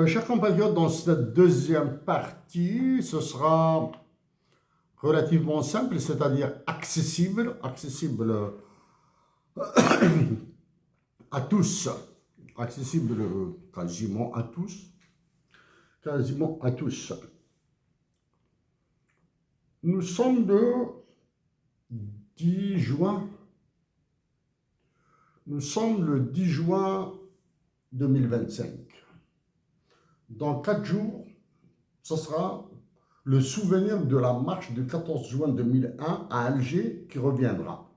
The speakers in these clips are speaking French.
Chers compatriotes, dans cette deuxième partie, ce sera relativement simple, c'est-à-dire accessible à tous, accessible quasiment à tous. Nous sommes le 10 juin, nous sommes le 10 juin 2025. Dans 4 jours, ce sera le souvenir de la marche du 14 juin 2001 à Alger qui reviendra.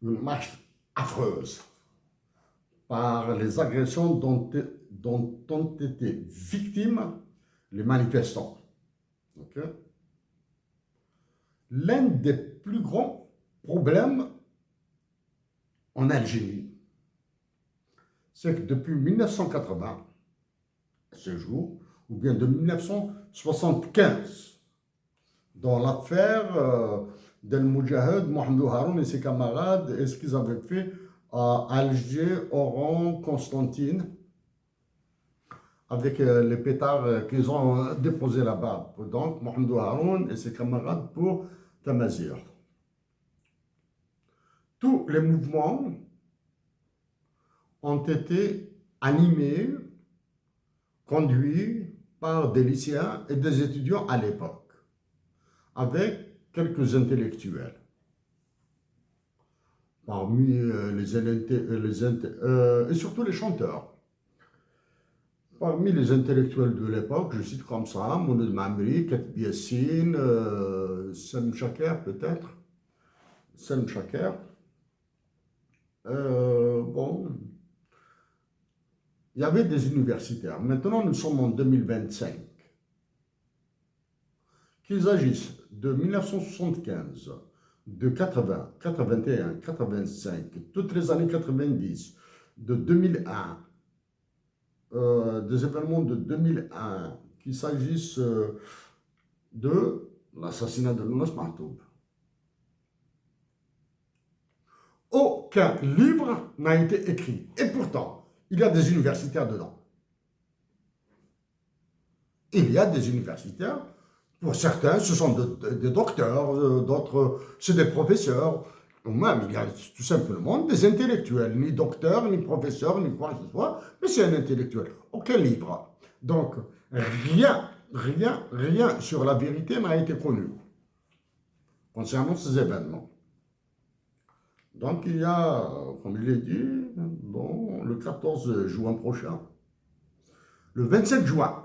Une marche affreuse par les agressions dont ont été victimes les manifestants. Okay? L'un des plus grands problèmes en Algérie, c'est que depuis 1980, ce jour, ou bien de 1975, dans l'affaire d'El Moudjahed, Mohamedou Haroun et ses camarades, et ce qu'ils avaient fait à Alger, Oran, Constantine, avec les pétards qu'ils ont déposés là-bas. Donc, Mohamedou Haroun et ses camarades pour Tamazir. Tous les mouvements ont été animés, conduits par des lycéens et des étudiants à l'époque, avec quelques intellectuels. Parmi et surtout les chanteurs. Parmi les intellectuels de l'époque, je cite comme ça, Mouloud Mamri, Katib Yassine, Salem Chaker peut-être, Salem Chaker. Bon, il y avait des universitaires. Maintenant, nous sommes en 2025. Qu'ils agissent de 1975, de 80, 81, 85, toutes les années 90, de 2001, des événements de 2001, qu'il s'agisse de l'assassinat de Lounas Mahtoub. Aucun livre n'a été écrit. Et pourtant, il y a des universitaires dedans. Il y a des universitaires. Pour certains, ce sont des docteurs, d'autres, c'est des professeurs. Ou même, il y a tout simplement des intellectuels, ni docteurs, ni professeurs, ni quoi que ce soit, mais c'est un intellectuel. Aucun livre. Donc, rien sur la vérité n'a été connu concernant ces événements. Donc, il y a, comme je l'ai dit, bon, le 14 juin prochain, le 27 juin,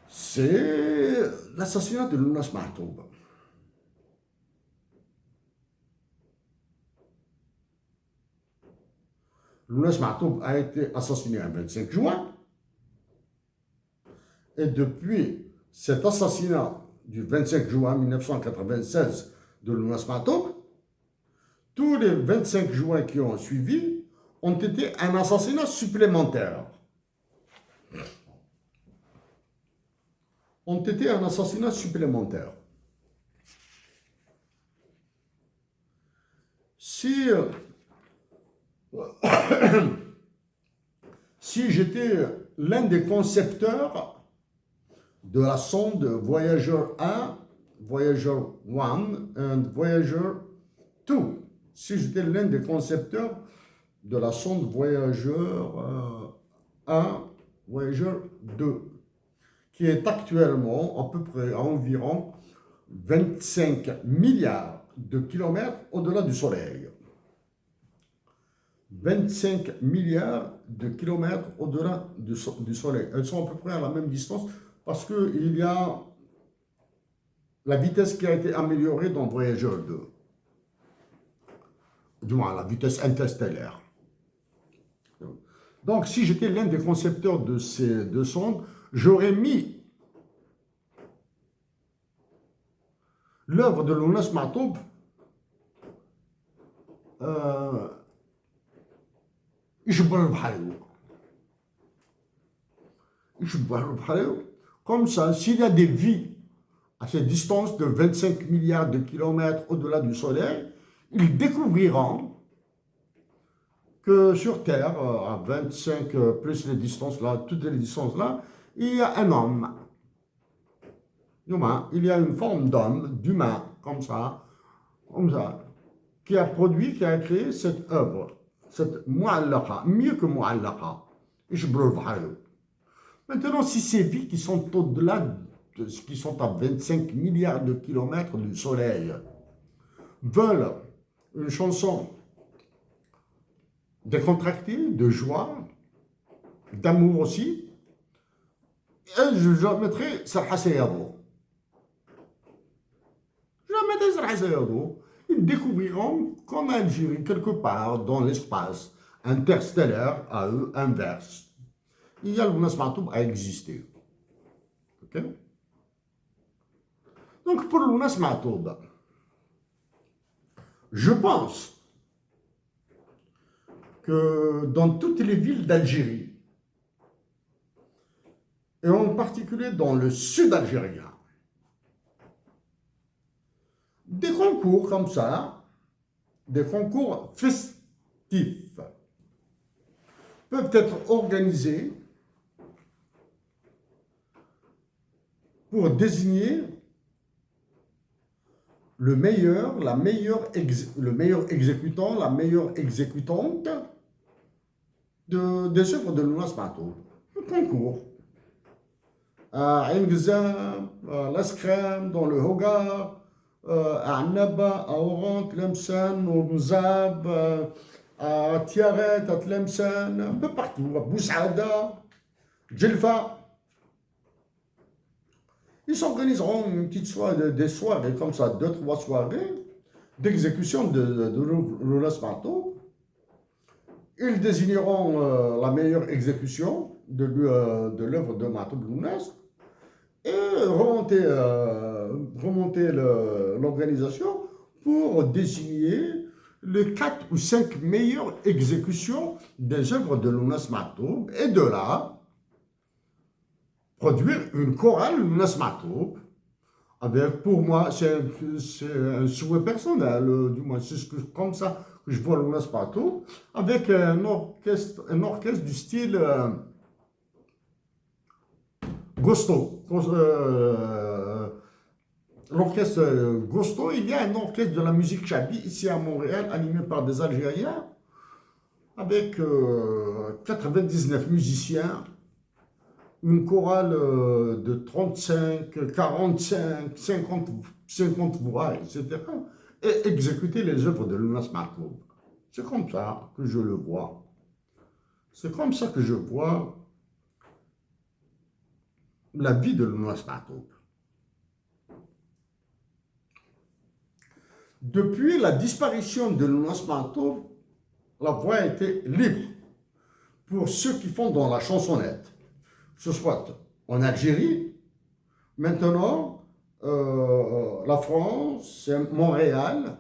c'est l'assassinat de Lounas Mahtoub. Lounas Mahtoub a été assassiné le 25 juin. Et depuis cet assassinat du 25 juin 1996 de Lounas Mahtoub, tous les 25 juin qui ont suivi ont été un assassinat supplémentaire. Si j'étais l'un des concepteurs de la sonde Voyager 1, Voyager 1 et Voyager 2, si j'étais l'un des concepteurs de la sonde Voyager 1, Voyager 2, qui est actuellement à peu près à environ 25 milliards de kilomètres au-delà du Soleil. 25 milliards de kilomètres au-delà du Soleil. Elles sont à peu près à la même distance parce qu'il y a la vitesse qui a été améliorée dans Voyager 2. Du moins, la vitesse interstellaire. Donc, si j'étais l'un des concepteurs de ces deux sondes, j'aurais mis l'œuvre de Lounas Mahtoub comme ça, s'il y a des vies à cette distance de 25 milliards de kilomètres au-delà du Soleil, ils découvriront que sur Terre, à 25 plus les distances là, toutes les distances là, il y a un homme. Humain, il y a une forme d'homme, d'humain, comme ça, qui a produit, qui a créé cette œuvre, cette mu'allaqa, mieux que mu'allaqa. Maintenant, si ces vies qui sont au-delà, qui sont à 25 milliards de kilomètres du Soleil, veulent une chanson décontractée, de joie, d'amour aussi, et je mettrai Sarha Sayadou. Ils découvriront qu'en Algérie, quelque part dans l'espace interstellaire à eux inverse, il y a le Matoub à exister. Okay? Donc pour le Matoub, je pense que dans toutes les villes d'Algérie, et en particulier dans le sud algérien, des concours comme ça, des concours festifs, peuvent être organisés pour désigner le meilleur exécutant, la meilleure exécutante des œuvres de Lounas Matoub. Un concours. À Ain Ghazam, à l'Askrem, dans le Hogar, à Annaba, à Oran, Tlemcen, au Mzab, à Tiaret, à Tlemcen, un peu partout, à Boussaada, Djelfa. Ils s'organiseront une petite soirée, des soirées comme ça, 2-3 soirées d'exécution de Lounas Matoub. Ils désigneront la meilleure exécution de l'œuvre de Matoub Lounas et remonter l'organisation pour désigner les 4 ou 5 meilleures exécutions des œuvres de Lounas Matoub et de là, produire une chorale Lounas Matoub. Avec, pour moi, c'est un souhait personnel, du moins, c'est comme ça que je vois Lounas Matoub, avec un orchestre du style Gosto. L'orchestre Gosto, il y a un orchestre de la musique chabi ici à Montréal, animé par des Algériens, avec 99 musiciens, une chorale de 35, 45, 50 voix, etc. Et exécuter les œuvres de Lounas Matoub. C'est comme ça que je le vois. C'est comme ça que je vois la vie de Lounas Matoub. Depuis la disparition de Lounas Matoub, la voie était libre pour ceux qui font dans la chansonnette. Que ce soit en Algérie, maintenant, la France, Montréal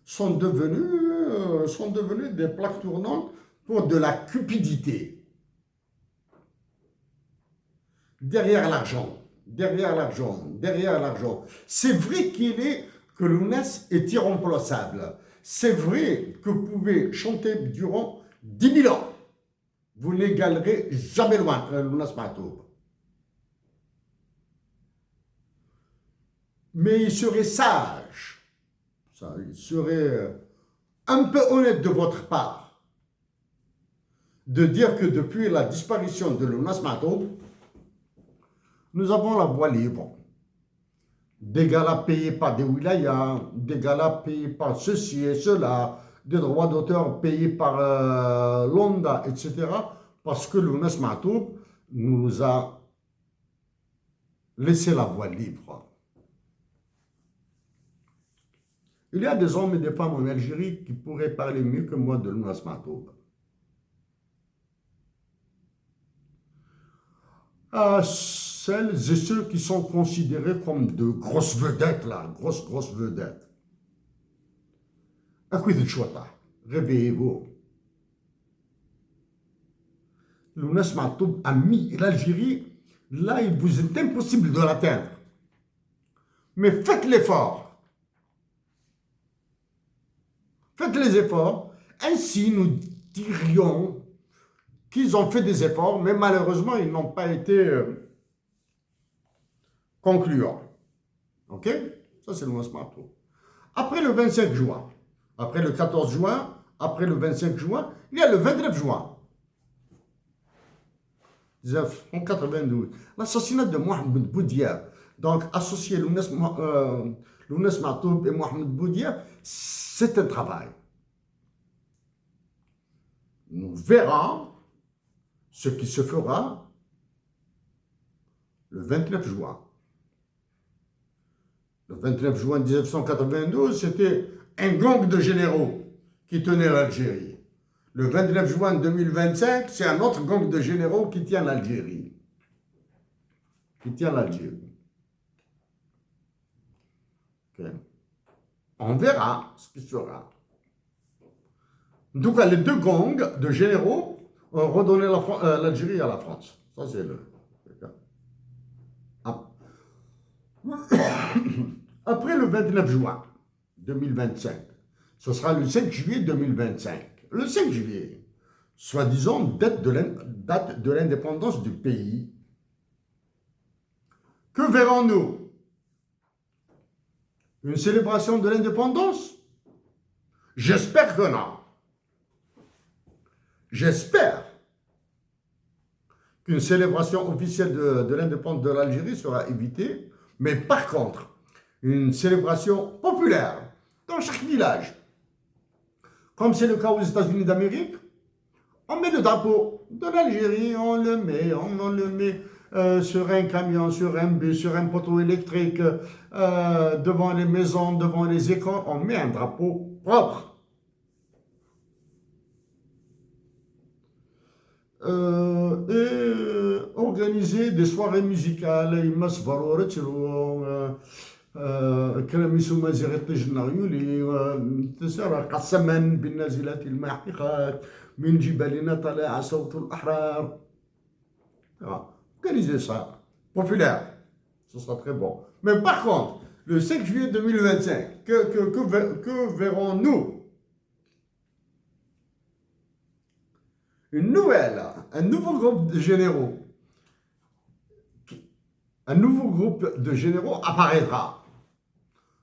sont devenus des plaques tournantes pour de la cupidité. Derrière l'argent. C'est vrai que Lounas est irremplaçable. C'est vrai que vous pouvez chanter durant 10 000 ans. Vous n'égalerez jamais loin Lounas Matoub. Mais il serait sage, il serait un peu honnête de votre part de dire que depuis la disparition de Lounas Matoub, nous avons la voie libre. Des galas payés par des wilayas, des galas payés par ceci et cela, des droits d'auteur payés par l'ONDA, etc. Parce que Lounas Matoub nous a laissé la voie libre. Il y a des hommes et des femmes en Algérie qui pourraient parler mieux que moi de Lounas Matoub. À celles et ceux qui sont considérés comme de grosses vedettes, là, grosses vedettes. Réveillez-vous. Lounas Matoub a mis l'Algérie, là, il vous est impossible de l'atteindre. Mais faites l'effort. faites les efforts. Ainsi, nous dirions qu'ils ont fait des efforts, mais malheureusement, ils n'ont pas été concluants. OK? Ça, c'est le mot Smarto. Après le 25 juin, après le 14 juin, après le 25 juin, il y a le 29 juin 1992, l'assassinat de Mohamed Boudiaf. Donc, associer Lounes Matoub et Mohamed Boudiaf, c'est un travail. Nous verrons ce qui se fera le 29 juin. Le 29 juin 1992, c'était un gang de généraux qui tenait l'Algérie. Le 29 juin 2025, c'est un autre gang de généraux qui tient l'Algérie. Okay. On verra ce qui sera. En tout cas, les deux gangs de généraux ont redonné l'Algérie à la France. Ça, c'est le cas. Après le 29 juin 2025, ce sera le 5 juillet 2025. Le 5 juillet, soi-disant date de l'indépendance du pays. Que verrons-nous? Une célébration de l'indépendance? J'espère que non. J'espère qu'une célébration officielle de l'indépendance de l'Algérie sera évitée, mais par contre, une célébration populaire dans chaque village, comme c'est le cas aux États-Unis d'Amérique, on met le drapeau de l'Algérie, on le met sur un camion, sur un bus, sur un poteau électrique, devant les maisons, devant les écoles, on met un drapeau propre. Et organiser des soirées musicales, كلاميسو ما زيغت جنايولي تسرى قسما بالنازلات الماحقات من جبالنا طلع صوت الأحرار. Organisez ça, populaire, ce sera très bon. Mais par contre, le 5 juillet 2025, que verrons-nous? Un nouveau groupe de généraux. Un nouveau groupe de généraux apparaîtra.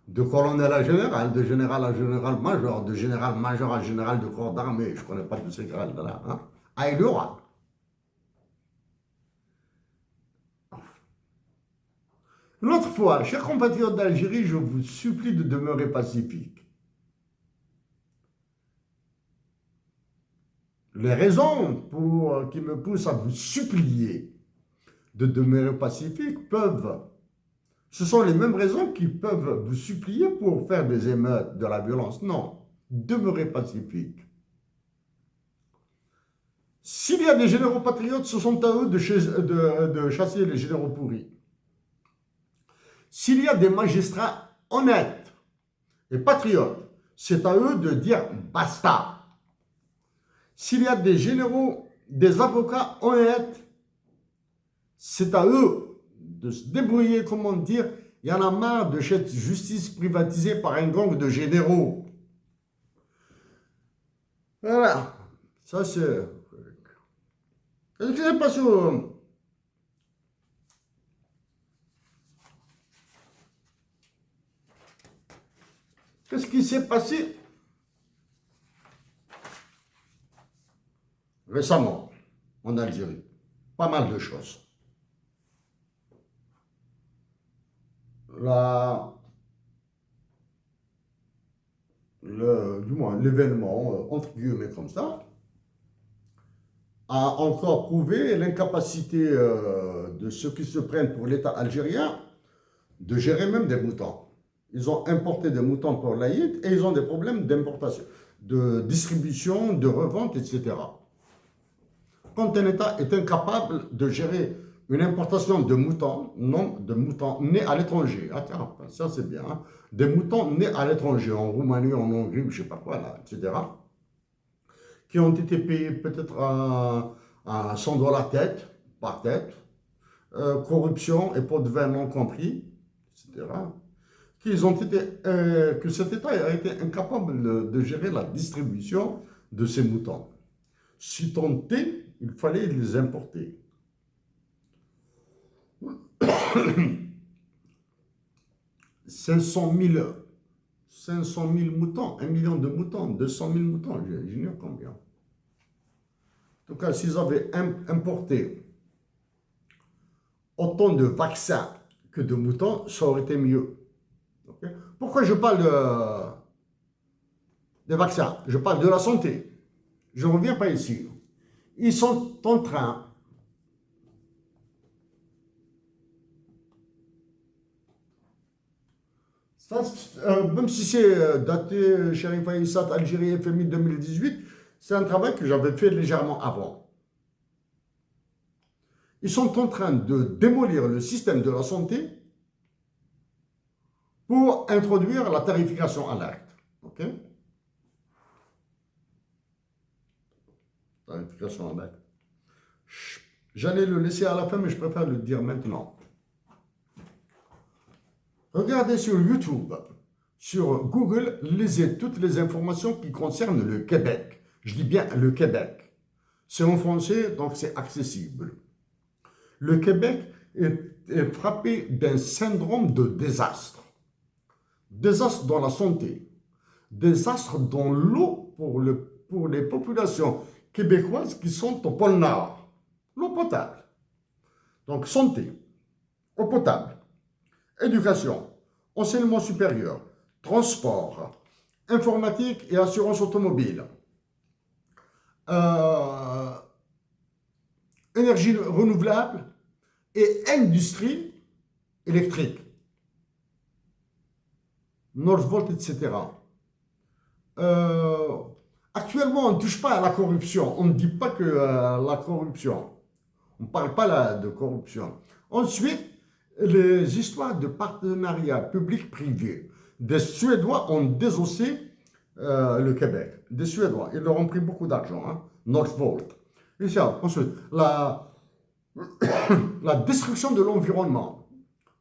De colonel à général, de général à général-major, de général-major à général de corps d'armée. Je ne connais pas tous ces grades-là. Hein? Ah, il y aura. Une autre fois, chers compatriotes d'Algérie, je vous supplie de demeurer pacifiques. Les raisons qui me poussent à vous supplier de demeurer pacifique ce sont les mêmes raisons qui peuvent vous supplier pour faire des émeutes, de la violence. Non, demeurez pacifique. S'il y a des généraux patriotes, ce sont à eux de chasser les généraux pourris. S'il y a des magistrats honnêtes et patriotes, c'est à eux de dire basta. S'il y a des généraux, des avocats honnêtes, c'est à eux de se débrouiller, comment dire, il y en a marre de cette justice privatisée par un gang de généraux. Voilà, ça c'est... Qu'est-ce qui s'est passé Qu'est-ce qui s'est passé récemment en Algérie? Pas mal de choses. Du moins, l'événement, entre guillemets comme ça, a encore prouvé l'incapacité de ceux qui se prennent pour l'État algérien de gérer même des moutons. Ils ont importé des moutons pour l'Aïd et ils ont des problèmes d'importation, de distribution, de revente, etc. Quand un État est incapable de gérer une importation de moutons, non, de moutons nés à l'étranger, attends, ça c'est bien, hein, des moutons nés à l'étranger, en Roumanie, en Hongrie, je ne sais pas quoi, là, etc., qui ont été payés peut-être à 100 $ par tête, corruption et pot de vin non compris, etc., que cet État a été incapable de gérer la distribution de ces moutons. Si tant est, il fallait les importer. 500 000 moutons, 1 million de moutons, 200 000 moutons, j'ignore combien. En tout cas, s'ils avaient importé autant de vaccins que de moutons, ça aurait été mieux. Okay? Pourquoi je parle des vaccins? Je parle de la santé. Je ne reviens pas ici. Ils sont en train même si c'est daté Sherif Aïssat, Algérie, FMI 2018, c'est un travail que j'avais fait légèrement avant. Ils sont en train de démolir le système de la santé pour introduire la tarification à l'acte. Ok? Tarification à l'acte. J'allais le laisser à la fin, mais je préfère le dire maintenant. Regardez sur YouTube, sur Google, lisez toutes les informations qui concernent le Québec. Je dis bien le Québec. C'est en français, donc c'est accessible. Le Québec est frappé d'un syndrome de désastre. Désastre dans la santé, désastre dans l'eau pour les populations québécoises qui sont au pôle Nord. L'eau potable. Donc santé, eau potable, éducation, enseignement supérieur, transport, informatique et assurance automobile, énergie renouvelable et industrie électrique, Northvolt, etc. Actuellement, on ne touche pas à la corruption. On ne dit pas que la corruption. On ne parle pas là de corruption. Ensuite, les histoires de partenariat public-privé. Des Suédois ont désossé le Québec. Des Suédois. Ils leur ont pris beaucoup d'argent. Hein? Northvolt. Et ça, ensuite, la destruction de l'environnement.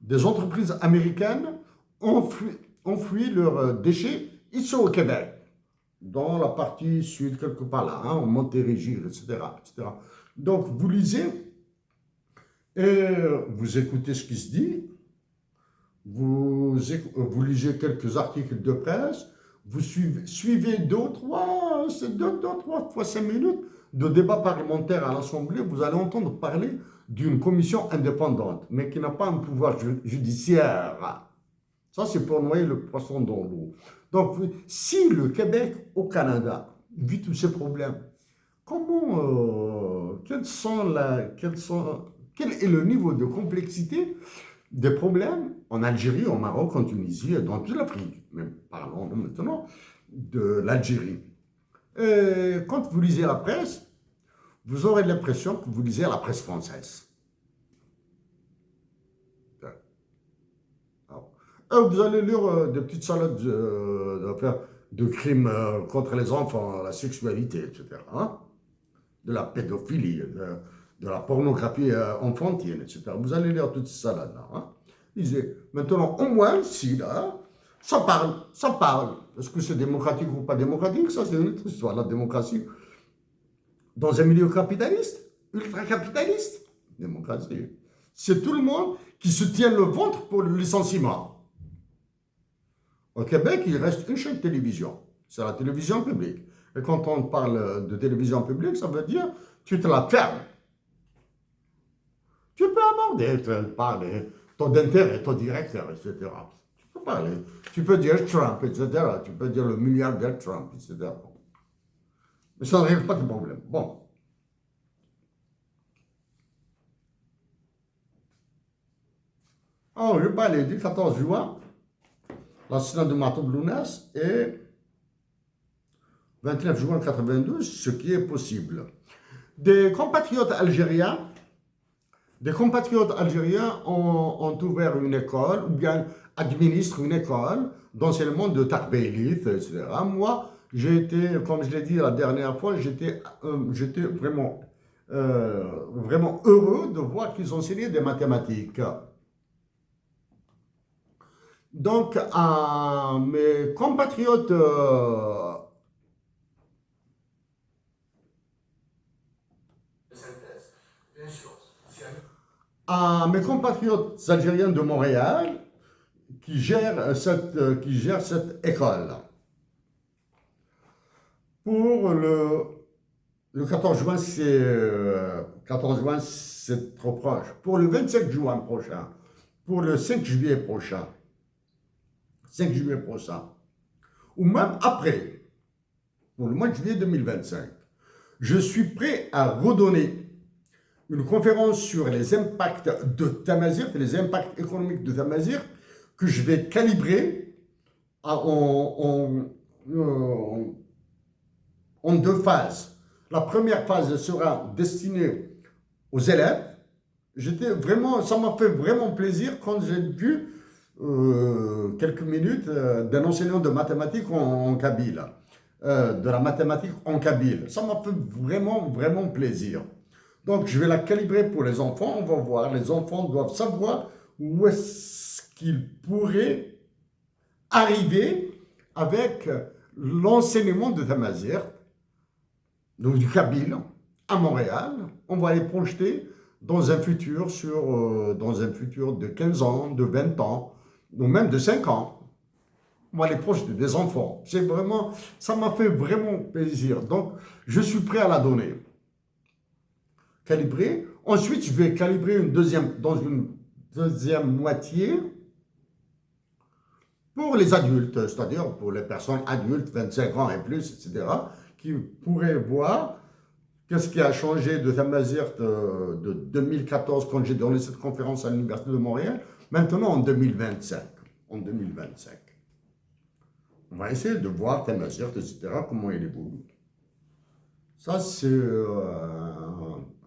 Des entreprises américaines ont fui leurs déchets ici au Québec. Dans la partie sud, quelque part là, hein, Montérégie, etc., etc. Donc, vous lisez et vous écoutez ce qui se dit, vous lisez quelques articles de presse, vous suivez deux, trois fois 5 minutes de débat parlementaire à l'Assemblée, vous allez entendre parler d'une commission indépendante, mais qui n'a pas un pouvoir judiciaire. Ça, c'est pour noyer le poisson dans l'eau. Donc, si le Québec au Canada vit tous ces problèmes, quel est le niveau de complexité des problèmes en Algérie, au Maroc, en Tunisie et dans toute l'Afrique? Mais parlons maintenant de l'Algérie. Quand vous lisez la presse, vous aurez l'impression que vous lisez la presse française. Vous allez lire des petites salades de crimes contre les enfants, la sexualité, etc. Hein? De la pédophilie, de la pornographie enfantine, etc. Vous allez lire toutes ces salades-là. Hein? Maintenant, au moins, si là, ça parle. Est-ce que c'est démocratique ou pas démocratique? Ça, c'est une autre histoire. La démocratie, dans un milieu capitaliste, ultra-capitaliste, démocratie, c'est tout le monde qui se tient le ventre pour le licenciement. Au Québec, il reste une chaîne de télévision. C'est la télévision publique. Et quand on parle de télévision publique, ça veut dire tu te la fermes. Tu peux aborder, parler, ton intérêt, ton directeur, etc. Tu peux parler. Tu peux dire Trump, etc. Tu peux dire le milliardaire Trump, etc. Mais ça ne règle pas de problème. Bon. Alors, je parlais du 14 juin, l'assassinat de Marteau Blounès, et 29 juin 1992, ce qui est possible. Des compatriotes algériens ont ouvert une école, ou bien administrent une école d'enseignement de Tarbiyah, etc. Moi, j'ai été, comme je l'ai dit la dernière fois, j'étais vraiment heureux de voir qu'ils enseignaient des mathématiques. Donc, à mes compatriotes, algériens de Montréal qui gèrent cette école. Pour le 14 juin, 14 juin, c'est trop proche. Pour le 27 juin prochain, pour le 5 juillet prochain, 5 juillet prochain, ou même après, pour le mois de juillet 2025, je suis prêt à redonner une conférence sur les impacts de Tamazirt, les impacts économiques de Tamazirt, que je vais calibrer en deux phases. La première phase sera destinée aux élèves. Ça m'a fait vraiment plaisir quand j'ai vu quelques minutes d'un enseignant de mathématiques en kabyle, de la mathématique en kabyle. Ça m'a fait vraiment, vraiment plaisir. Donc, je vais la calibrer pour les enfants. On va voir. Les enfants doivent savoir où est-ce qu'ils pourraient arriver avec l'enseignement de Tamazirt, donc du kabyle, à Montréal. On va les projeter dans un futur de 15 ans, de 20 ans, ou même de 5 ans. On va les projeter des enfants. Ça m'a fait vraiment plaisir. Donc, je suis prêt à la donner. Calibrer. Ensuite, je vais calibrer dans une deuxième moitié pour les adultes, c'est-à-dire pour les personnes adultes, 25 ans et plus, etc., qui pourraient voir qu'est-ce qui a changé de Tamazirt de 2014 quand j'ai donné cette conférence à l'Université de Montréal, maintenant en 2025. En 2025. On va essayer de voir Tamazirt, etc., comment il évolue. Ça, c'est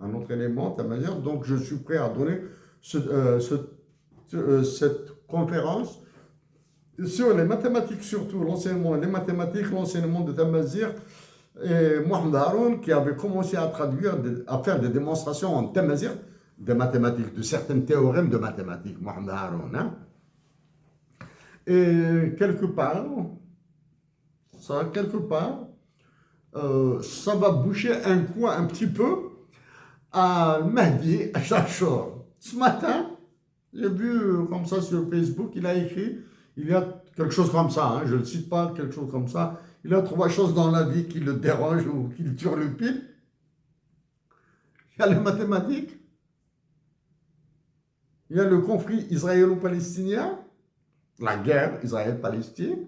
un autre élément, Tamazirt. Donc, je suis prêt à donner cette conférence sur les mathématiques, surtout l'enseignement des mathématiques, l'enseignement de Tamazirt, et Mohamed Haroun qui avait commencé à traduire, à faire des démonstrations en Tamazirt des mathématiques, de certains théorèmes de mathématiques, Mohamed Haroun. Hein? Et quelque part, ça va boucher un coin un petit peu à Mahdi Chachour. Ce matin, j'ai vu comme ça sur Facebook, il a écrit, il y a quelque chose comme ça, hein, je ne le cite pas, quelque chose comme ça, il y a 3 choses dans la vie qui le dérangent ou qui le turlupinent. Il y a les mathématiques, il y a le conflit israélo-palestinien, la guerre Israël-Palestine,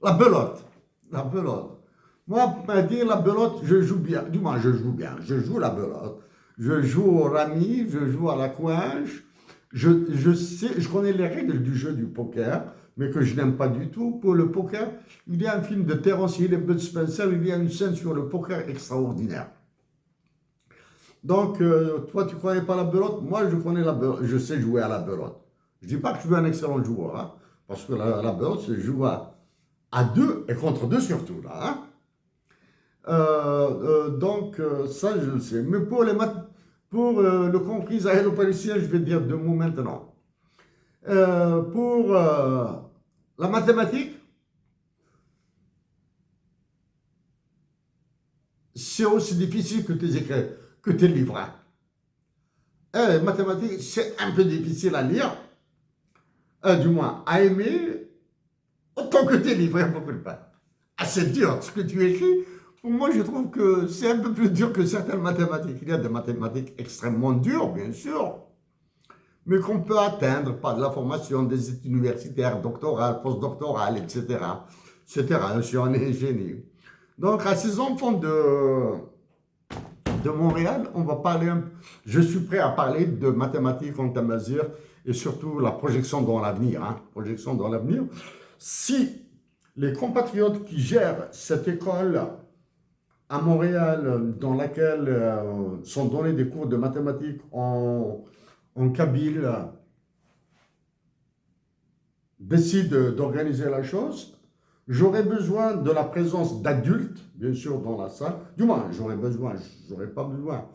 la belote. Moi, dire la belote, je joue bien. Du moins, je joue la belote. Je joue au rami, je joue à la coinche. Je connais les règles du jeu du poker, mais que je n'aime pas du tout. Pour le poker, il y a un film de Terence Hill et Bud Spencer, il y a une scène sur le poker extraordinaire. Donc, toi, tu ne connais pas la belote? Moi, je connais la belote. Je sais jouer à la belote. Je ne dis pas que je suis un excellent joueur, hein, parce que la belote, c'est jouer à 2 et contre 2 surtout, là. Hein. Donc, ça, je le sais. Mais pour le conflit israélo-palestinien, je vais dire 2 mots maintenant. Pour la mathématique, c'est aussi difficile que tes livres. Hein. Les mathématiques, c'est un peu difficile à lire, du moins à aimer, autant que tes livres, beaucoup de pas. C'est dur ce que tu écris. Pour moi, je trouve que c'est un peu plus dur que certaines mathématiques. Il y a des mathématiques extrêmement dures, bien sûr, mais qu'on peut atteindre par la formation des études universitaires, doctorales, postdoctorales, etc. Je suis un ingénieur. Donc, à ces enfants de Montréal, on va parler. Je suis prêt à parler de mathématiques en Tamazirt et surtout la projection dans l'avenir. Hein, projection dans l'avenir. Si les compatriotes qui gèrent cette école à Montréal, dans laquelle sont donnés des cours de mathématiques en kabyle, décident d'organiser la chose, j'aurais besoin de la présence d'adultes, bien sûr, dans la salle. Du moins, j'aurais pas besoin.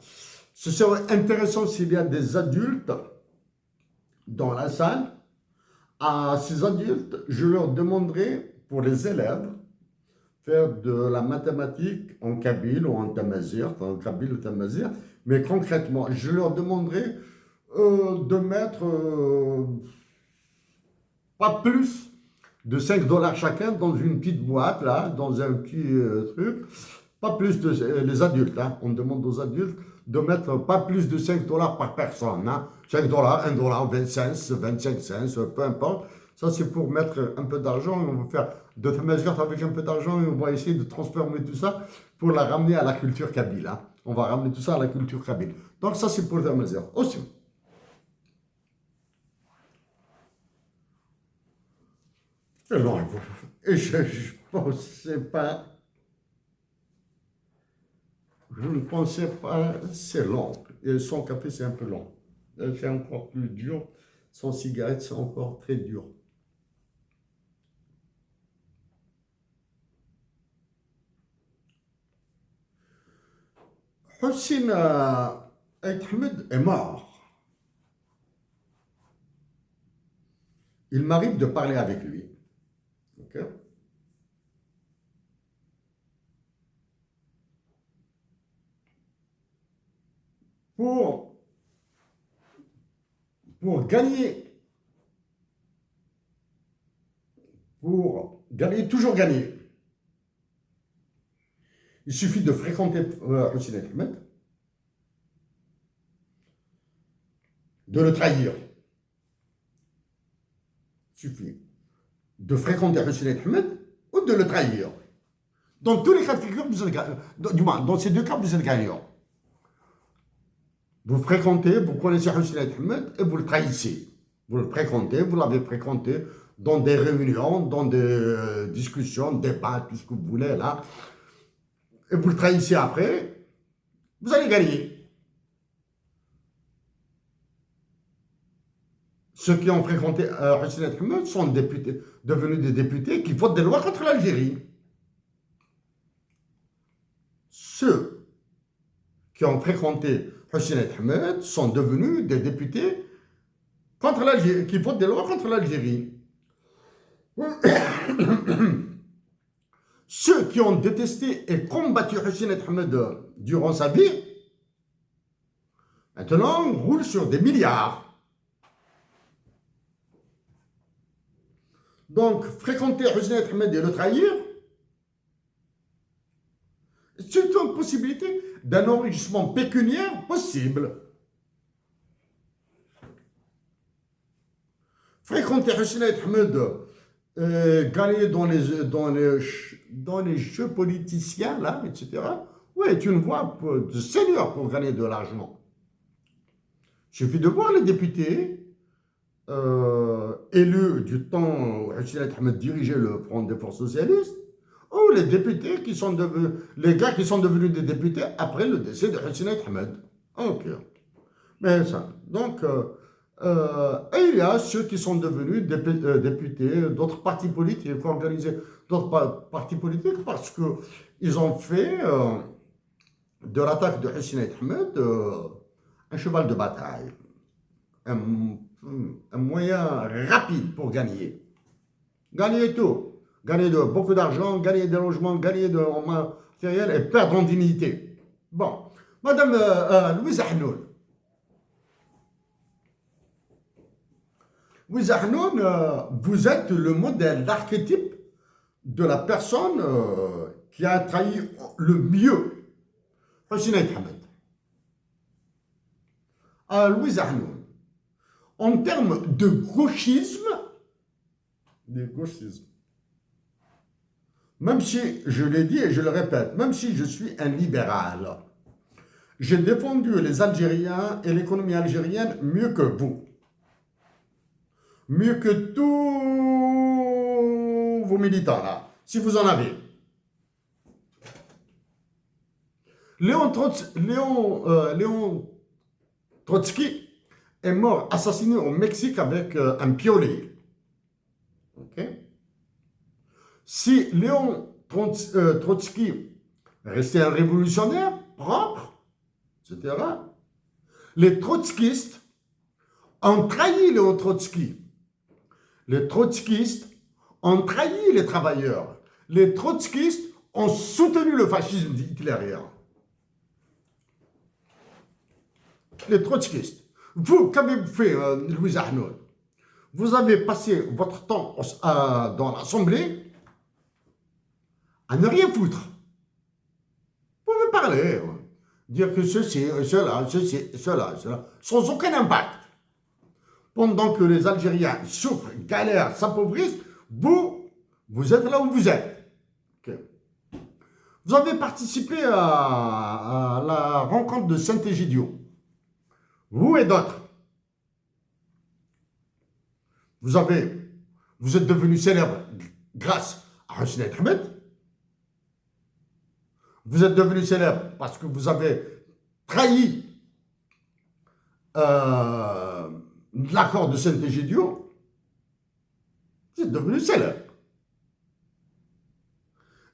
Ce serait intéressant s'il y a des adultes dans la salle À ces adultes, je leur demanderai, pour les élèves, faire de la mathématique en kabyle ou en tamazight, en kabyle ou tamazight, mais concrètement, je leur demanderai de mettre pas plus de 5 dollars chacun dans une petite boîte, là, dans un petit truc. Pas plus de. Les adultes, hein, on demande aux adultes de mettre pas plus de 5 dollars par personne. Hein. 5 dollars, 1 dollar, 25 cents, peu importe. Ça, c'est pour mettre un peu d'argent. On va faire de Tamazight avec un peu d'argent et on va essayer de transformer tout ça pour la ramener à la culture kabyle. Hein. On va ramener tout ça à la culture kabyle. Donc, ça, c'est pour Tamazight. Aussi. Et non, et je ne pensais pas. Je ne pensais pas, c'est long. Et son café, c'est un peu long. C'est encore plus dur. Son cigarette, c'est encore très dur. Hossein Ahmed est mort. Il m'arrive de parler avec lui. Okay? Pour, pour gagner, toujours gagner, il suffit de fréquenter Hossein Ahmed, de le trahir. Il suffit de fréquenter Hossein Ahmed ou de le trahir. Dans tous les cas de figure, vous êtes gagnant. Du moins, dans ces deux cas, vous êtes gagnant. Vous fréquentez, vous connaissez Hossein Ahmed et vous le trahissez. Vous le fréquentez, vous l'avez fréquenté dans des réunions, dans des discussions, débats, tout ce que vous voulez là. Et vous le trahissez après, vous allez gagner. Ceux qui ont fréquenté Hossein Ahmed sont devenus des députés qui votent des lois contre l'Algérie. Ceux qui ont fréquenté Hossein Ahmed sont devenus des députés contre l'Algérie, qui votent des lois contre l'Algérie. Ceux qui ont détesté et combattu Hossein Ahmed durant sa vie, maintenant roulent sur des milliards. Donc, fréquenter Hossein Ahmed et le trahir, c'est une possibilité d'un enrichissement pécuniaire possible. Fréquenter Hossein Ahmed, gagner dans les jeux politiciens, là, etc., oui, est une voie de seigneur pour gagner de l'argent. Il suffit de voir les députés élus du temps où Hossein Ahmed dirigeait le Front des Forces Socialistes, ou les députés qui sont devenus, les gars qui sont devenus des députés après le décès de Hossein Ahmed. Ok. Mais ça, donc, et il y a ceux qui sont devenus députés d'autres partis politiques, il faut organiser d'autres partis politiques parce qu'ils ont fait de l'attaque de Hossein Ahmed un cheval de bataille, un moyen rapide pour gagner. Gagner tout. Gagner beaucoup d'argent, gagner des logements, gagner en matériel et perdre en dignité. Bon, Madame Louise Ahnoun. Louise Ahnoun, vous êtes le modèle, l'archétype de la personne qui a trahi le mieux Hossein Ahmed. Louise Ahnoun, en termes de gauchisme, même si, je l'ai dit et je le répète, même si je suis un libéral, j'ai défendu les Algériens et l'économie algérienne mieux que vous. Mieux que tous vos militants, là, si vous en avez. Léon Trotsky est mort, assassiné au Mexique avec un piolet. Okay. Si Léon Trotsky restait un révolutionnaire propre, etc., les trotskistes ont trahi Léon Trotsky. Les trotskistes ont trahi les travailleurs. Les trotskistes ont soutenu le fascisme hitlérien. Les trotskistes. Vous, qu'avez-vous fait, Louis Arnaud? Vous avez passé votre temps dans l'Assemblée à ne rien foutre. Vous pouvez parler, dire que ceci, cela, sans aucun impact. Pendant que les Algériens souffrent, galèrent, s'appauvrissent, vous êtes là où vous êtes. Okay. Vous avez participé à la rencontre de Saint-Égidio. Vous et d'autres. Vous êtes devenu célèbre grâce à Hosni Ahmed. Vous êtes devenu célèbre parce que vous avez trahi l'accord de Saint-Égidio. Vous êtes devenu célèbre.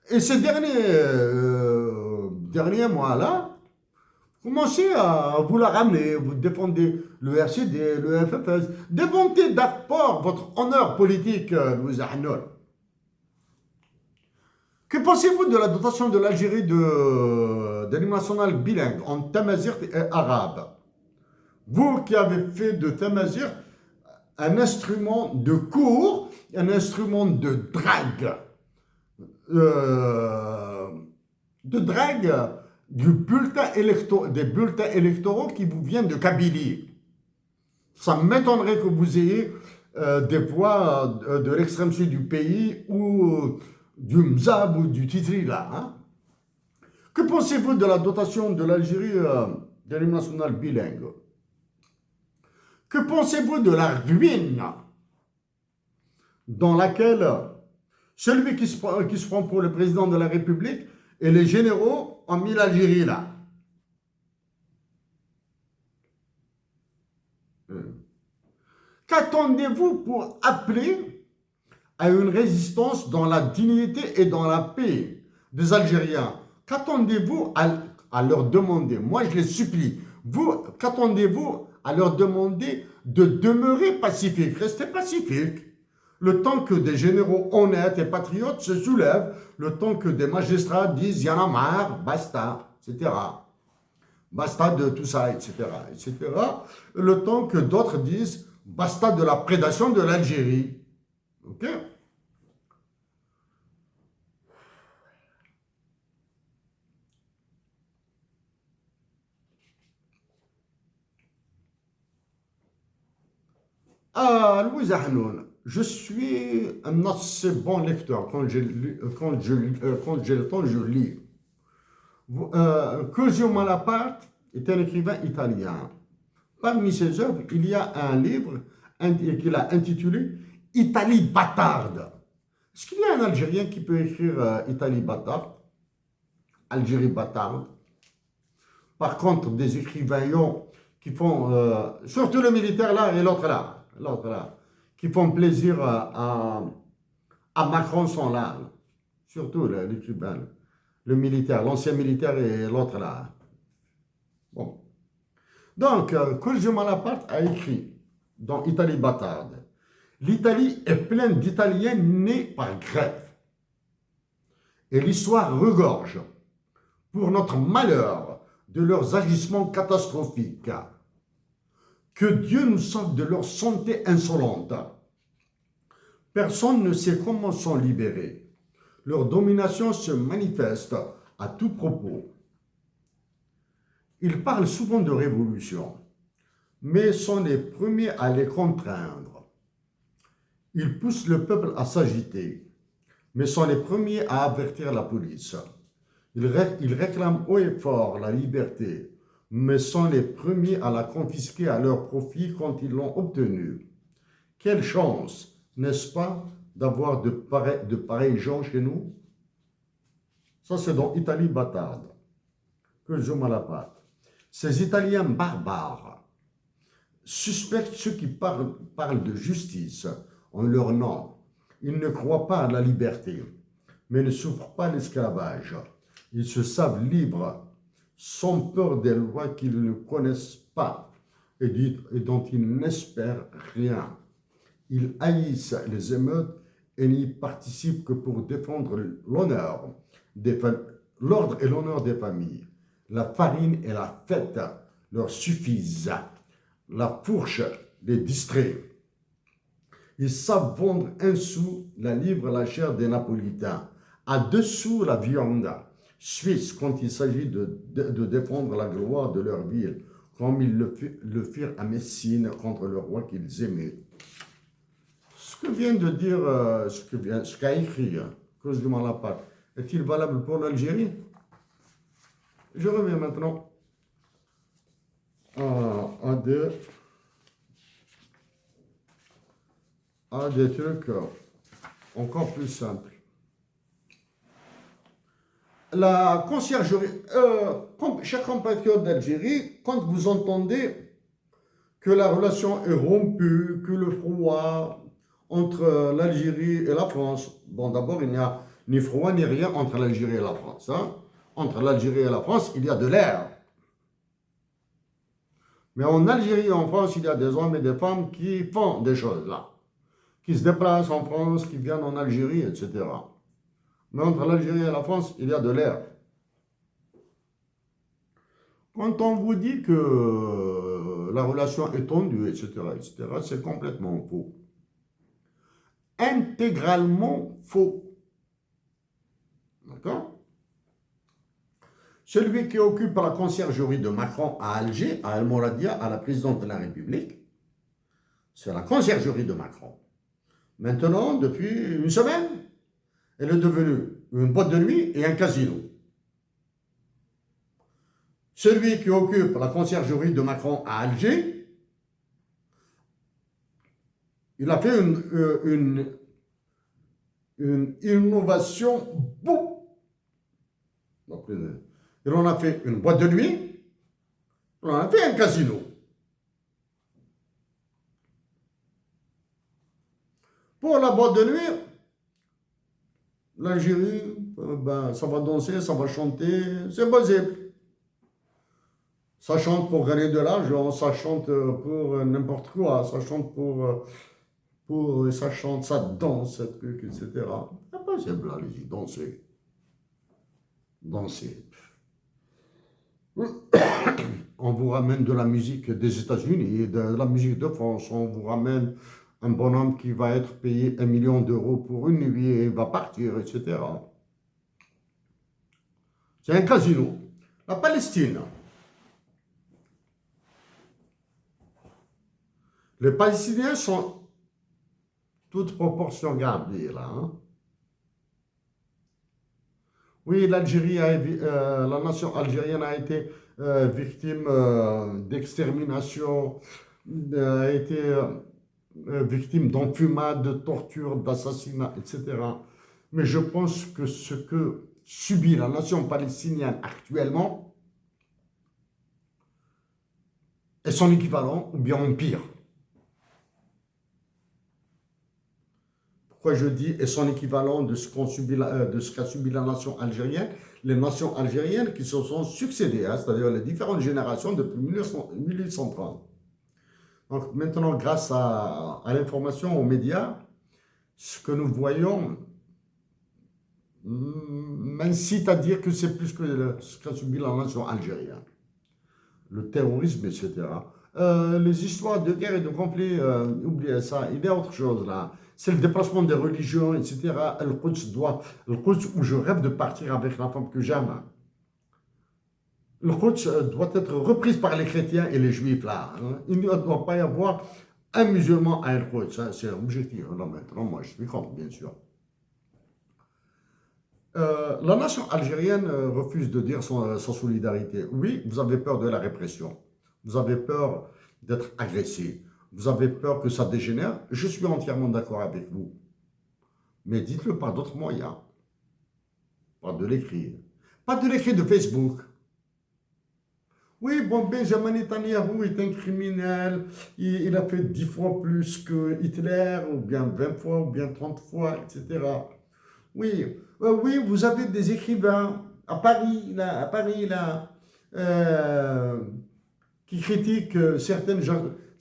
Et ces derniers mois-là, vous commencez à vous la ramener, vous défendez le RCD, le FFS, démontez d'apport votre honneur politique, Louis Arnaud. Que pensez-vous de la dotation de l'Algérie de l'hymne national bilingue en tamazight et arabe? Vous qui avez fait de tamazight un instrument de cours, un instrument de drague, des bulletins électoraux qui vous viennent de Kabylie. Ça m'étonnerait que vous ayez des voix de l'extrême sud du pays ou du Mzab ou du Titri là. Hein? Que pensez-vous de la dotation de l'Algérie de l'hymne national bilingue? Que pensez-vous de la ruine dans laquelle celui qui se prend pour le président de la République et les généraux ont mis l'Algérie là? Qu'attendez-vous pour appeler à une résistance dans la dignité et dans la paix des Algériens? Qu'attendez-vous à leur demander? Moi, je les supplie. Vous, qu'attendez-vous à leur demander de demeurer pacifiques? Restez pacifiques. Le temps que des généraux honnêtes et patriotes se soulèvent, le temps que des magistrats disent « y en a marre, basta », etc. Basta de tout ça, etc., etc. Le temps que d'autres disent « basta de la prédation de l'Algérie ». Ok? Ah, Louis Ahnoun, je suis un assez bon lecteur. Quand j'ai le temps, je lis. Cosio Malaparte est un écrivain italien. Parmi ses œuvres, il y a un livre qu'il a intitulé « Italie bâtarde ». Est-ce qu'il y a un Algérien qui peut écrire Italie bâtarde, Algérie bâtarde? Par contre, des écrivains qui font, surtout le militaire là et l'autre là, qui font plaisir à Macron sont là. Surtout l'écrivain, le militaire, l'ancien militaire et l'autre là. Bon. Donc, Curzio Malaparte a écrit dans Italie bâtarde. L'Italie est pleine d'Italiens nés par grève. Et l'histoire regorge, pour notre malheur, de leurs agissements catastrophiques. Que Dieu nous sauve de leur santé insolente. Personne ne sait comment s'en libérer. Leur domination se manifeste à tout propos. Ils parlent souvent de révolution, mais sont les premiers à les contraindre. Ils poussent le peuple à s'agiter, mais sont les premiers à avertir la police. Ils réclament haut et fort la liberté, mais sont les premiers à la confisquer à leur profit quand ils l'ont obtenue. Quelle chance, n'est-ce pas, d'avoir de pareils gens chez nous? Ça, c'est dans Italie bâtarde, que je Malaparte. Ces Italiens barbares suspectent ceux qui parlent de justice en leur nom. Ils ne croient pas à la liberté, mais ne souffrent pas l'esclavage. Ils se savent libres, sans peur des lois qu'ils ne connaissent pas et dont ils n'espèrent rien. Ils haïssent les émeutes et n'y participent que pour défendre l'honneur, l'ordre et l'honneur des familles. La farine et la fête leur suffisent. La fourche les distrait. Ils savent vendre 1 sou la livre la chair des Napolitains, à 2 sous la viande suisse quand il s'agit de défendre la gloire de leur ville, comme ils le firent à Messine contre le roi qu'ils aimaient. Ce que vient de dire, ce qu'a écrit Cosme Malaparte, est-il valable pour l'Algérie? Je reviens maintenant à des trucs encore plus simples. La conciergerie, chers compatriotes d'Algérie, quand vous entendez que la relation est rompue, que le froid entre l'Algérie et la France, bon d'abord il n'y a ni froid ni rien entre l'Algérie et la France. Hein. Entre l'Algérie et la France, il y a de l'air. Mais en Algérie et en France, il y a des hommes et des femmes qui font des choses là, qui se déplacent en France, qui viennent en Algérie, etc. Mais entre l'Algérie et la France, il y a de l'air. Quand on vous dit que la relation est tendue, etc., c'est complètement faux. Intégralement faux. D'accord? Celui qui occupe la conciergerie de Macron à Alger, à El Mouradia, à la présidente de la République, c'est la conciergerie de Macron. Maintenant, depuis une semaine, elle est devenue une boîte de nuit et un casino. Celui qui occupe la conciergerie de Macron à Alger, il a fait une innovation beau. Il en a fait une boîte de nuit, il en a fait un casino. Pour la boîte de nuit, l'Algérie, ça va danser, ça va chanter, c'est possible. Ça chante pour gagner de l'argent, ça chante pour n'importe quoi, ça chante ça chante, ça danse, ça truc, etc. C'est possible, allez-y, dansez. Dansez. On vous ramène de la musique des États-Unis, de la musique de France, on vous ramène un bonhomme qui va être payé 1 million d'euros pour une nuit et il va partir, etc. C'est un casino. La Palestine. Les Palestiniens sont toutes proportions gardées là. Hein. Oui, la nation algérienne a été victime d'extermination, a été victime d'enfumades, de torture, d'assassinats, etc. Mais je pense que ce que subit la nation palestinienne actuellement est son équivalent ou bien en pire. Pourquoi je dis est son équivalent de ce qu'a subi la nation algérienne, les nations algériennes qui se sont succédées, hein, c'est-à-dire les différentes générations depuis 1830. Donc maintenant, grâce à l'information, aux médias, ce que nous voyons m'incite à dire que c'est plus que ce qu'a subi la nation algérienne. Le terrorisme, etc. Les histoires de guerre et de conflit, oubliez ça, il y a autre chose là. C'est le déplacement des religions, etc. Le Quds où je rêve de partir avec la femme que j'aime. Le Quds doit être repris par les chrétiens et les juifs là. Hein. Il ne doit pas y avoir un musulman à El Quds. Hein. C'est objectif. Non, maintenant, moi je suis contre, bien sûr. La nation algérienne refuse de dire sa solidarité. Oui, vous avez peur de la répression. Vous avez peur d'être agressé. Vous avez peur que ça dégénère. Je suis entièrement d'accord avec vous. Mais dites-le par d'autres moyens. Pas de l'écrit. Pas de l'écrit de Facebook. Oui, bon, Benjamin Netanyahu est un criminel. Il a fait 10 fois plus que Hitler, ou bien 20 fois, ou bien 30 fois, etc. Oui, oui, vous avez des écrivains à Paris, qui critiquent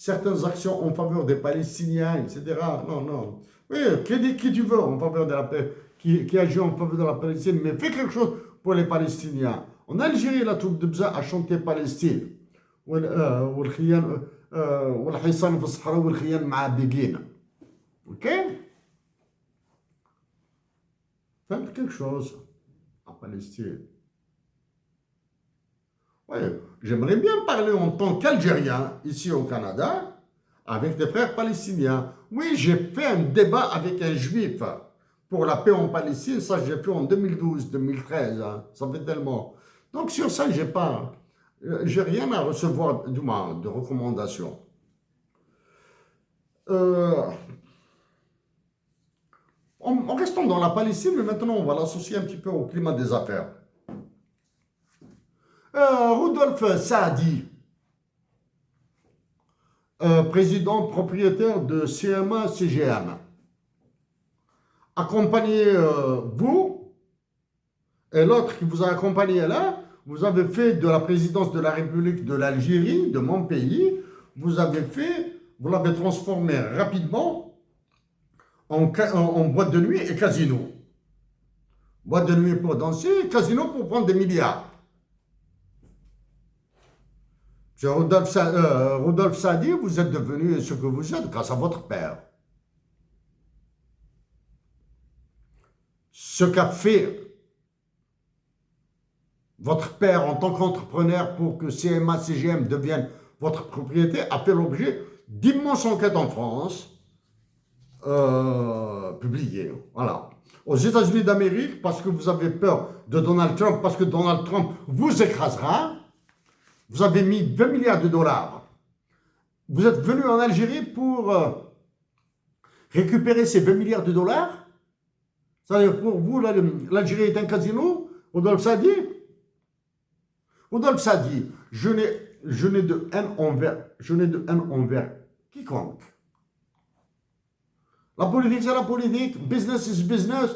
certaines actions en faveur des Palestiniens, etc. Non, non. Oui, qui tu veux en faveur de la paix, qui agit en faveur de la Palestine, mais fais quelque chose pour les Palestiniens. En Algérie, la troupe de Bza a chanté Palestine. والحصان في الصحراء والخيان مع بيجين. Ok? Faites quelque chose en Palestine. Oui, j'aimerais bien parler en tant qu'Algérien, ici au Canada, avec des frères palestiniens. Oui, j'ai fait un débat avec un juif pour la paix en Palestine. Ça, j'ai fait en 2012-2013. Hein. Ça fait tellement. Donc, sur ça, j'ai rien à recevoir de recommandations. En restant dans la Palestine, mais maintenant, on va l'associer un petit peu au climat des affaires. Rudolf Saadi, président propriétaire de CMA CGM, accompagné vous et l'autre qui vous a accompagné là, vous avez fait de la présidence de la République de l'Algérie, de mon pays, vous l'avez transformé rapidement en boîte de nuit et casino. Boîte de nuit pour danser, casino pour prendre des milliards. Rudolf Saadi, vous êtes devenu ce que vous êtes grâce à votre père. Ce qu'a fait votre père en tant qu'entrepreneur pour que CMA CGM devienne votre propriété a fait l'objet d'immenses enquêtes en France, publiées. Voilà. Aux États-Unis d'Amérique, parce que vous avez peur de Donald Trump, parce que Donald Trump vous écrasera, vous avez mis 20 milliards de dollars. Vous êtes venu en Algérie pour récupérer ces 20 milliards de dollars. C'est-à-dire pour vous, l'Algérie est un casino, Rudolf Saadi. Rudolf Saadi, je n'ai de haine envers quiconque. La politique, c'est la politique. Business is business.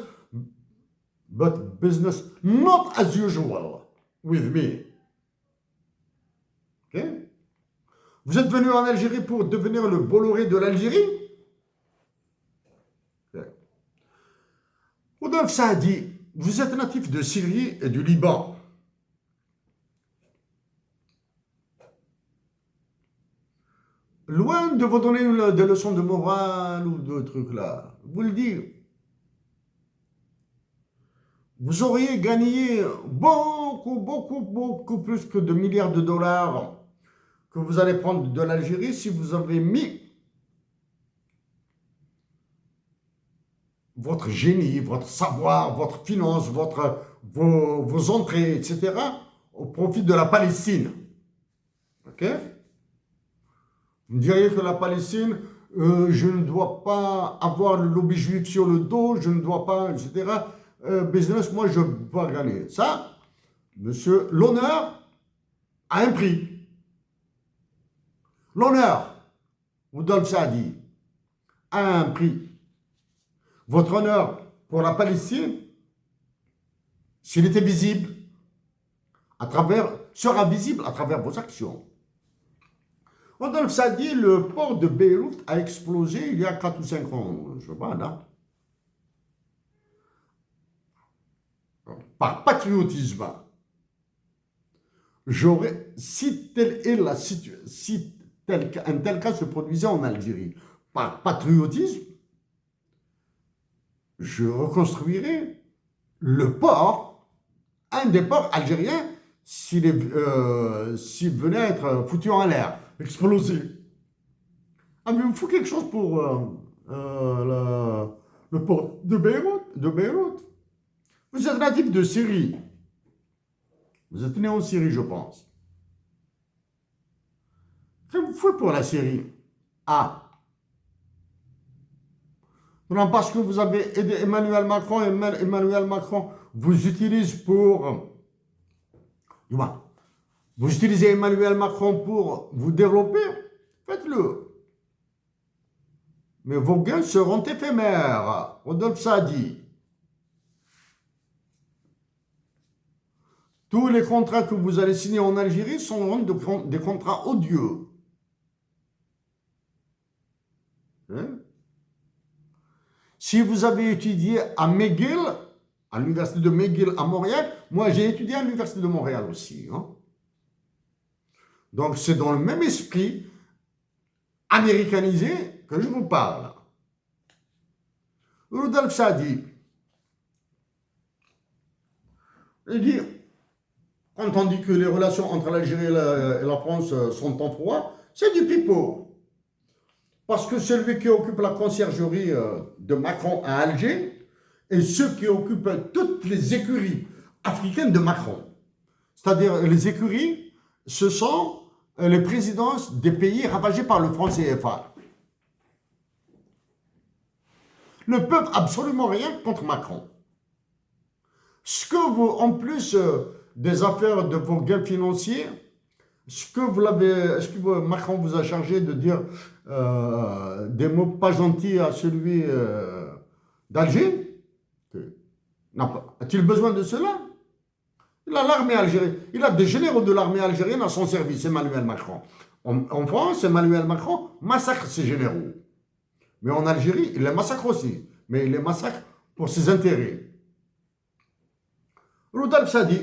But business not as usual with me. Okay? Vous êtes venu en Algérie pour devenir le Bolloré de l'Algérie? Okay. Rudolf Saadi, vous êtes natif de Syrie et du Liban. Loin de vous donner des leçons de morale ou de trucs là, vous le dites. Vous auriez gagné beaucoup plus que de milliards de dollars que vous allez prendre de l'Algérie si vous avez mis votre génie, votre savoir, votre finance, vos entrées, etc. au profit de la Palestine. Ok? Vous me diriez que la Palestine, je ne dois pas avoir le lobby juif sur le dos, je ne dois pas, etc. Business, moi, je ne peux pas gagner. Ça, monsieur, l'honneur a un prix. L'honneur, Rudolf Saadi, a un prix. Votre honneur pour la Palestine, s'il était visible, sera visible à travers vos actions. Rudolf Saadi, le port de Beyrouth a explosé il y a 4 ou 5 ans, je sais pas, là. Par patriotisme. Si un tel cas se produisait en Algérie, par patriotisme, je reconstruirais le port, un des ports algériens, s'il venait à être foutu en l'air, explosé. Ah, mais il me faut quelque chose pour le port de Beyrouth. Vous êtes natif de Syrie. Vous êtes né en Syrie, je pense. Qu'est-ce que vous faites pour la Syrie? Ah. Non, parce que vous avez aidé Emmanuel Macron, et Emmanuel Macron vous utilise pour... Vous utilisez Emmanuel Macron pour vous développer, faites-le. Mais vos gains seront éphémères. Rudolf Saadi. Tous les contrats que vous allez signer en Algérie sont des contrats odieux. Si vous avez étudié à McGill, à l'université de McGill à Montréal, moi j'ai étudié à l'université de Montréal aussi. Hein. Donc c'est dans le même esprit américanisé que je vous parle. Rudolf Sadi, il dit, quand on dit que les relations entre l'Algérie et la France sont en froid, c'est du pipeau. Parce que celui qui occupe la conciergerie de Macron à Alger est ceux qui occupent toutes les écuries africaines de Macron. C'est-à-dire, les écuries, ce sont les présidences des pays ravagés par le franc CFA. Ne peuvent absolument rien contre Macron. Ce que vous, en plus des affaires de vos gains financiers, est-ce que Macron vous a chargé de dire des mots pas gentils à celui d'Alger? A-t-il besoin de cela? Il a l'armée algérienne, il a des généraux de l'armée algérienne à son service, Emmanuel Macron. En France, Emmanuel Macron massacre ses généraux. Mais en Algérie, il les massacre aussi. Mais il les massacre pour ses intérêts. Rudolf Sadi,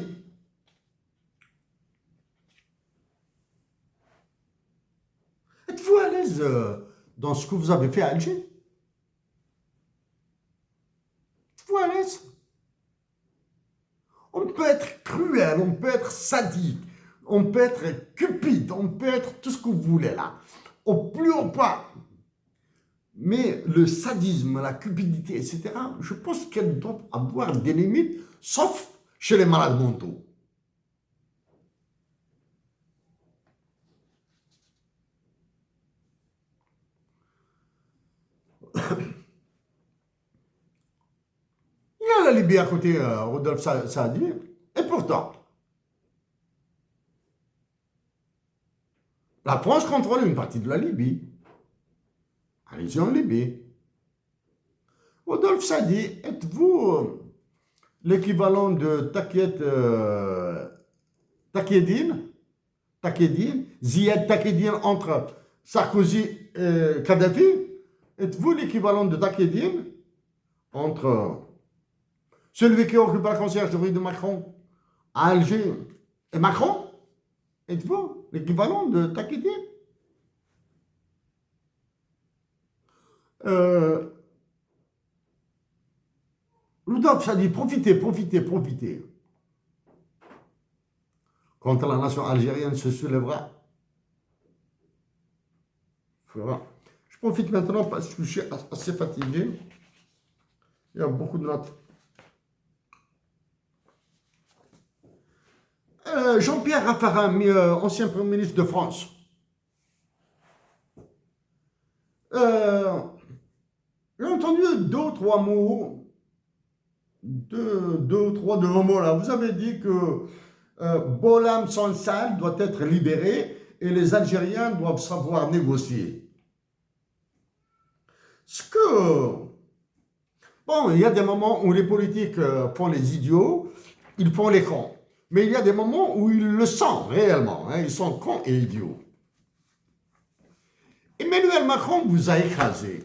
êtes-vous à l'aise dans ce que vous avez fait à Alger? Êtes-vous à l'aise? On peut être cruel, on peut être sadique, on peut être cupide, on peut être tout ce que vous voulez là, au plus haut point. Mais le sadisme, la cupidité, etc., je pense qu'elles doivent avoir des limites, sauf chez les malades mentaux. Il y a la Libye à côté, Rodolphe Saadi, et pourtant, la France contrôle une partie de la Libye. Allez-y en Libye. Rodolphe Sadi, êtes-vous l'équivalent de Takedine, Ziad Takedine entre Sarkozy et Kadhafi? Êtes-vous l'équivalent de Takedine entre celui qui occupe la conciergerie de Macron à Alger et Macron? Êtes-vous l'équivalent de Takedine? Rudolph Sadi, profitez. Quand la nation algérienne se soulèvera, fera. Je profite maintenant parce que je suis assez fatigué. Il y a beaucoup de notes. Jean-Pierre Raffarin, ancien Premier ministre de France. J'ai entendu deux ou trois mots, deux ou trois de vos mots là. Vous avez dit que Bolam Sansal doit être libéré et les Algériens doivent savoir négocier. Bon, il y a des moments où les politiques font les idiots, ils font les cons. Mais il y a des moments où ils le sentent réellement, hein, ils sont cons et idiots. Emmanuel Macron vous a écrasé.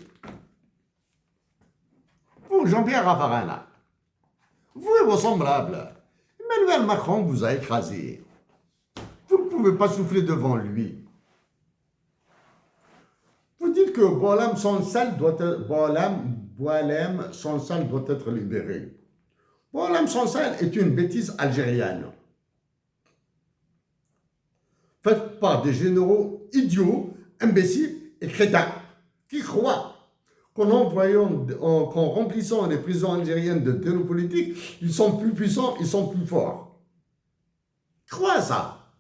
Vous, Jean-Pierre Raffarin, là, vous et vos semblables, Emmanuel Macron vous a écrasé. Vous ne pouvez pas souffler devant lui. Vous dites que Bolam Sansal doit être libéré. Bolam Sansal est une bêtise algérienne, faite par des généraux idiots, imbéciles et crétins, qui croient qu'en remplissant les prisons algériennes de détenus politiques, ils sont plus puissants, ils sont plus forts. Ils croient ça.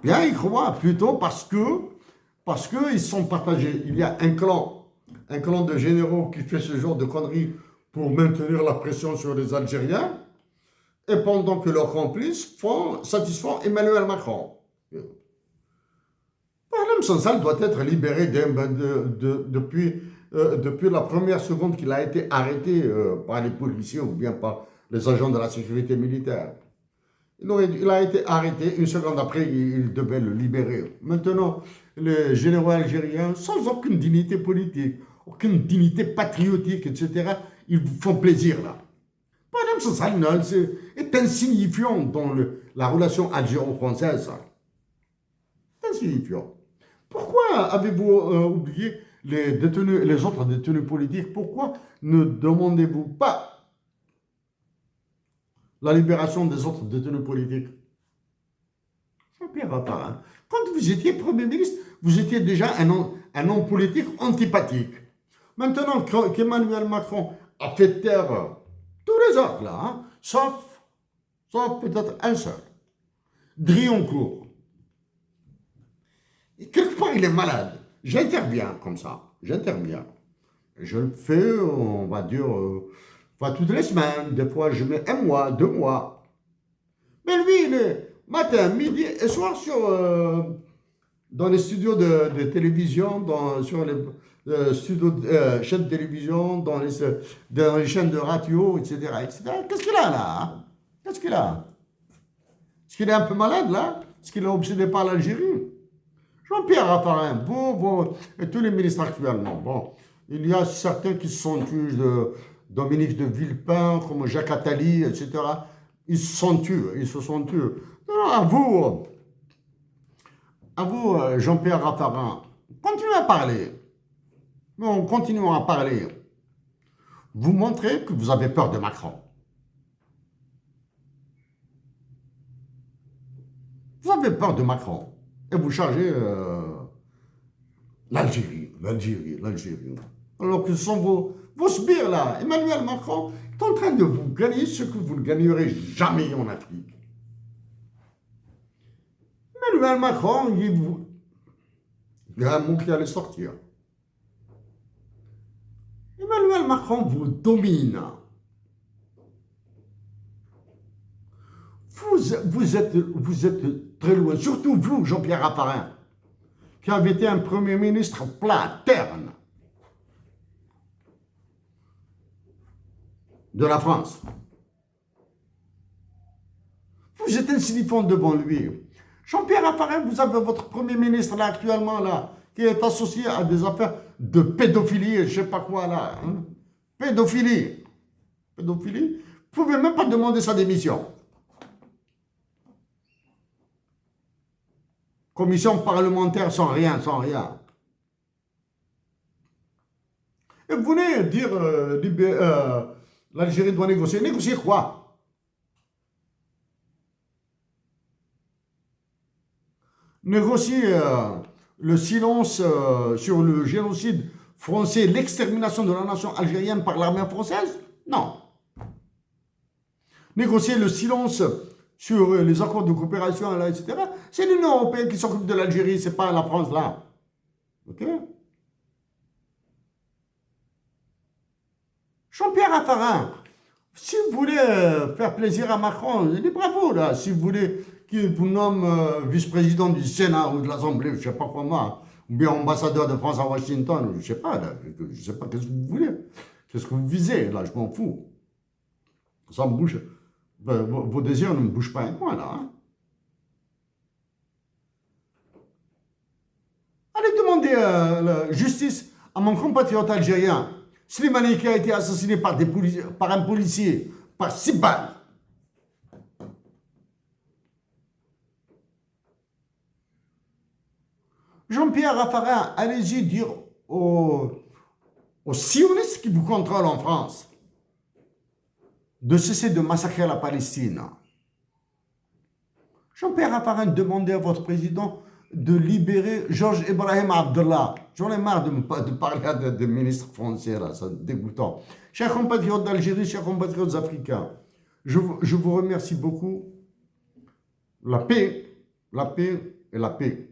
Bien, ils croient plutôt parce qu'ils sont partagés. Il y a un clan de généraux qui fait ce genre de conneries pour maintenir la pression sur les Algériens, et pendant que leurs complices satisfont Emmanuel Macron. Bolam Sansal doit être libéré depuis la première seconde qu'il a été arrêté par les policiers ou bien par les agents de la sécurité militaire. Il a été arrêté, une seconde après, il devait le libérer. Maintenant, les généraux algériens, sans aucune dignité politique, aucune dignité patriotique, etc., ils vous font plaisir là. Madame Sassal est insignifiant dans la relation algéro-française. C'est insignifiant. Pourquoi avez-vous oublié les autres détenus politiques? Pourquoi ne demandez-vous pas la libération des autres détenus politiques? Jean-Pierre Raffarin, quand vous étiez Premier ministre, vous étiez déjà un homme politique antipathique. Maintenant qu'Emmanuel Macron a fait taire tous les autres, là, hein, sauf peut-être un seul, Drioncourt. Et quelque part, il est malade. J'interviens comme ça. J'interviens. Je le fais, on va dire, toutes les semaines. Des fois, je mets 1 mois, 2 mois. Mais lui, il est matin, midi et soir dans les studios de télévision, sur les studios, chaînes de télévision, dans les chaînes de radio, etc. etc. Qu'est-ce qu'il a là, hein? Qu'est-ce qu'il a? Est-ce qu'il est un peu malade là? Est-ce qu'il est obsédé par l'Algérie? Jean-Pierre Raffarin, vous et tous les ministres actuellement, bon, il y a certains qui se sont tués, Dominique de Villepin, comme Jacques Attali, etc. Ils se sont tués. Non, à vous, Jean-Pierre Raffarin, continuez à parler. Non, continuons à parler. Vous montrez que vous avez peur de Macron. Vous avez peur de Macron. Et vous chargez l'Algérie. Alors que ce sont vos sbires là. Emmanuel Macron est en train de vous gagner ce que vous ne gagnerez jamais en Afrique. Emmanuel Macron, il y a un mot qui allait sortir. Emmanuel Macron vous domine. Vous êtes très loin, surtout vous, Jean-Pierre Raffarin, qui avez été un Premier ministre plat, terne de la France. Vous êtes insignifiant devant lui. Jean-Pierre Raffarin, vous avez votre Premier ministre là actuellement là, qui est associé à des affaires de pédophilie, je ne sais pas quoi là. Hein? Pédophilie. Vous ne pouvez même pas demander sa démission. Commission parlementaire sans rien. Et vous venez dire l'Algérie doit négocier. Négocier quoi? Négocier le silence sur le génocide français, l'extermination de la nation algérienne par l'armée française? Non. Négocier le silence sur les accords de coopération, là, etc. C'est l'Union européenne qui s'occupe de l'Algérie, c'est pas la France là. Ok? Jean-Pierre Raffarin, si vous voulez faire plaisir à Macron, libre à vous là. Si vous voulez qu'il vous nomme vice-président du Sénat ou de l'Assemblée, je ne sais pas comment, ou bien ambassadeur de France à Washington, je ne sais pas, là, je sais pas qu'est-ce que vous voulez. Qu'est-ce que vous visez, là, je m'en fous. Ça me bouge. Vos désirs ne me bougent pas un coin, là. Hein. Allez demander la justice à mon compatriote algérien, Slimani, qui a été assassiné par un policier, par 6 balles. Jean-Pierre Raffarin, allez-y dire aux sionistes qui vous contrôlent en France de cesser de massacrer la Palestine. Jean-Pierre Raffarin, demandez à votre président de libérer Georges Ibrahim Abdallah. J'en ai marre de parler à des ministres français, là, c'est dégoûtant. Chers compatriotes d'Algérie, chers compatriotes africains, je vous remercie beaucoup. La paix et la paix.